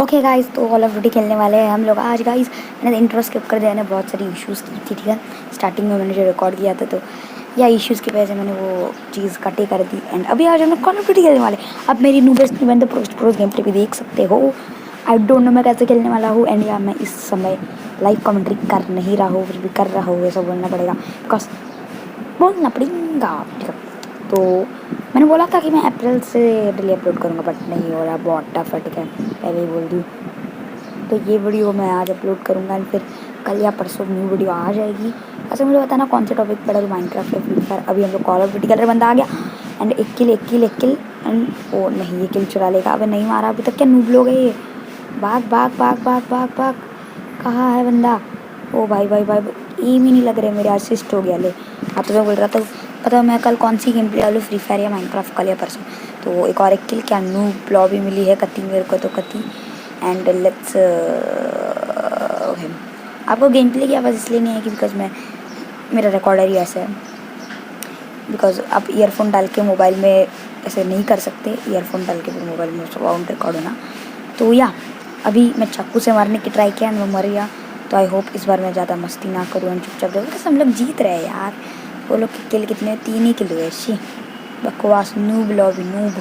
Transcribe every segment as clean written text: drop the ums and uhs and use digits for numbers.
Okay guys, तो call of duty खेलने वाले हैं हम लोग आज। गाइस मैंने इंट्रो स्किप कर दिया, मैंने बहुत सारी इश्यूज़ की थी। ठीक है, स्टार्टिंग में मैंने जो रिकॉर्ड किया था, तो या इश्यूज़ की वजह से मैंने वो चीज़ कटे कर दी। एंड अभी आज हम लोग कॉल ऑफ ड्यूटी खेलने वाले। अब मेरी नूबेस्ट मैंने प्रोज गेम प्ले भी देख सकते हो। आई डोंट नो मैं कैसे खेलने वाला हूँ। एंड या मैं इस समय लाइव कमेंट्री कर नहीं रहा हूँ, फिर भी कर रहा हूँ, ऐसा बोलना पड़ेगा बिकॉज बोलना पड़ेगा। ठीक है, तो मैंने बोला था कि मैं अप्रैल से डेली अपलोड करूँगा, बट नहीं हो रहा, बहुत टफ है। ठीक है, पहले ही बोल दूँ। तो ये वीडियो मैं आज अपलोड करूँगा एंड फिर कल या परसों न्यू वीडियो आ जाएगी। ऐसे मुझे बताना कौन से टॉपिक पड़ा, तो माइनक्राफ्ट या फ्री फायर। अभी हम लोग कॉल ऑफ ड्यूटी खेल रहे, बंदा आ गया एंड एक किल एंड ओ नहीं, ये किल चुरा लेगा। अबे नहीं मारा अभी तक, क्या नूब लोग है ये। भाग भाग भाग भाग भाग भाग, कहाँ है बंदा। ओ भाई भाई भाई, एम ही नहीं लग रहे मेरे, असिस्ट हो गया। ले हाँ, तो मैं बोल रहा था पता है मैं कल कौन सी गेम प्ले डालूँ, फ्री फायर या माइनक्राफ्ट, कल या परसों। तो एक और एक किल, क्या नूब लॉबी मिली है कती मेरे को, तो कती। एंड लेट्स आपको गेम प्ले की आवाज़ इसलिए नहीं है कि बिकॉज मेरा रिकॉर्डर ही ऐसा है। बिकॉज आप ईयरफोन डाल के मोबाइल में ऐसे नहीं कर सकते, ईयरफोन डाल के फिर मोबाइल में साउंड रिकॉर्ड होना। तो या अभी मैं चाकू से मारने की ट्राई किया, मैं मर गया। तो आई होप इस बार मैं ज़्यादा मस्ती ना करूँ एंड चुपचाप जाऊँ, बिकॉज हम लोग जीत रहे हैं यार। वो लोग के किल कितने, 3 ही किल हुए। शी बकवास, noob lobby noob.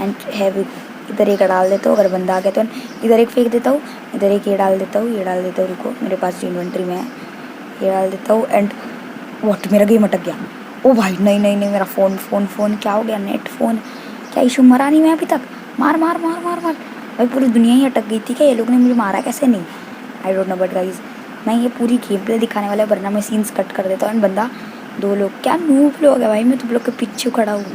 And heavy इधर एक डाल देता हूँ, अगर बंदा आ गया तो इधर एक फेंक देता हूँ, इधर एक ये डाल देता हूँ, ये डाल देता हूँ। रुको, मेरे पास जो इन्वेंट्री में है ये डाल देता हूँ। एंड वॉट, मेरा गेम अटक गया। ओ भाई नहीं नहीं नहीं, मेरा फ़ोन क्या हो गया, नेट फ़ोन क्या इशू, मरा नहीं मैं अभी तक। मार मार मार मार मार भाई, पूरी दुनिया ही अटक गई थी क्या, ये लोग ने मुझे मारा कैसे नहीं, I don't know. But guys मैं ये पूरी गेम प्ले दिखाने वाला है, वरना मैं सीन्स कट कर देता हूँ। एंड बंदा 2 लोग, क्या नूब लोग है भाई, मैं तुम लोग के पीछे खड़ा हूँ।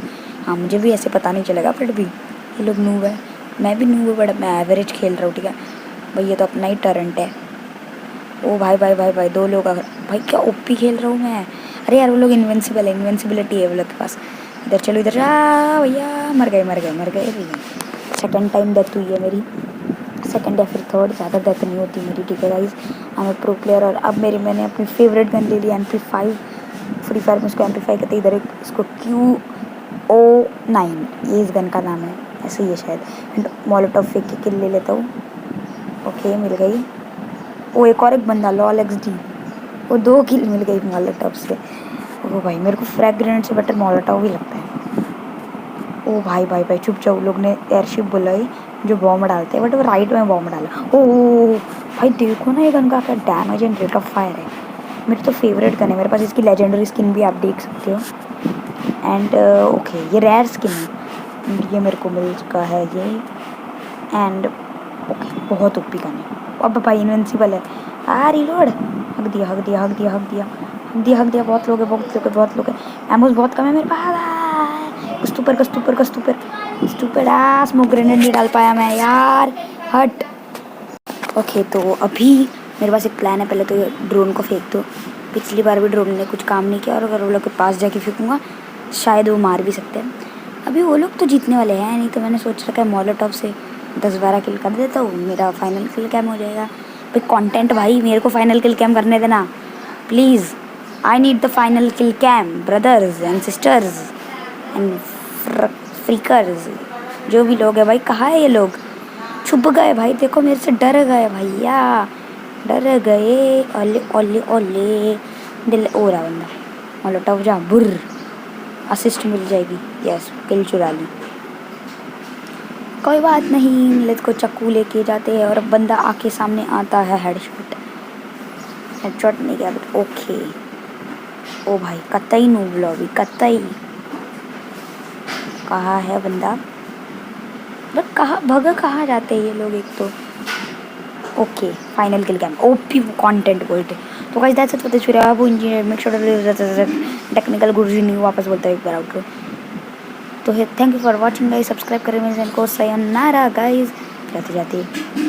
हाँ, मुझे भी ऐसे पता नहीं चलेगा, फिर भी ये लोग नूब है, मैं भी नूब है, बट मैं एवरेज खेल रहा हूँ। ठीक है भाई, ये तो अपना ही टैलेंट है। ओ भाई भाई भाई भाई, 2 लोग, अगर भाई क्या ओपी खेल रहा हूँ मैं। अरे यार वो लोग इन्विंसिबल है, इन्विंसिबिलिटी है वो लोग के पास। इधर चलो, इधर आ भैया, मर गए मर गए मर गए। सेकंड टाइम डेथ हुई है मेरी, सेकंड या फिर थर्ड, ज़्यादा डेथ नहीं होती मेरी। ठीक है guys, I am pro player. और अब मैंने अपनी फेवरेट गन ले ली, MP5। फ्री फायर में इसको MP5 कहते हैं, इधर एक इसको QO9, ये इस गन का नाम है, ऐसे ही है शायद। एंड मॉलोटॉव फेंक के किल ले लेता हूँ। ओके, मिल गई। वो एक और एक बंदा लॉल XD, वो 2 किल मिल गई मॉलोटॉव से। ओ भाई, मेरे को फ्रैग ग्रेनेड से बेटर मॉलोटॉव ही लगता है। ओ भाई भाई भाई, चुप जाओ, लोग ने एयरशिप बुलाई जो बॉम्ब डालते हैं, बट वो राइट में बॉम्ब डाला। ओ भाई देखो ना, ये गन का क्या damage and rate of fire है। मेरी तो फेवरेट गन है, मेरे पास इसकी लेजेंडरी स्किन भी आप देख सकते हो। एंड ओके, ये रेयर स्किन है, ये मेरे को मिल चुका है ये। एंड ओके, बहुत ओपी गन है। अब भाई इनविंसिबल है। रिलोड, हक दिया हक दिया हक दिया हक दिया हक दिया हक दिया। बहुत लोग है बहुत लोग है बहुत लोग है, एमोस बहुत कम है मेरे पास। स्टूपिड स्मोक ग्रेनेड नहीं डाल पाया मैं यार, हट। ओके, तो अभी मेरे पास एक प्लान है। पहले तो ड्रोन को फेंक दो, पिछली बार भी ड्रोन ने कुछ काम नहीं किया, और अगर वो लोग के पास जाके फेंकूँगा शायद वो मार भी सकते हैं। अभी वो लोग तो जीतने वाले हैं नहीं, तो मैंने सोच रखा है मॉलोटॉव से 10-12 किल कर देता हूँ, मेरा फाइनल किल कैम हो जाएगा। भाई कंटेंट, भाई मेरे को फाइनल किल कैम करने देना please. I need the final kill cam, brothers and sisters and freakers, जो भी लोग हैं भाई। कहाँ है ये लोग, छुप गए भाई, देखो मेरे से डर गए भैया, डर गए। ओले ओले ओले, दिल हो रहा बंदा। मॉलोटॉव जा बुर, असिस्ट मिल जाएगी। यस, किल चुरा ली, कोई बात नहीं। लेट्स को चाकू लेके जाते हैं, और अब बंदा आके सामने आता है, हेडशॉट नहीं गया, बट ओके। ओ भाई, कतई नूब लॉबी, कतई। कहाँ है बंदा, बट कहाँ जाते हैं ये लोग, एक तो। Okay, final kill cam, OP content बोलते। तो guys that's it for this video. अब इंजीनियर मेक श्योर टेक्निकल गुरुजी नहीं वापस बोलता है एक बार आउटरो। तो thank you for watching guys, subscribe करें मेरे चैनल को। sayonara गाइस, जाते जाते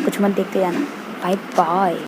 कुछ मत देखते जाना, बाय बाय।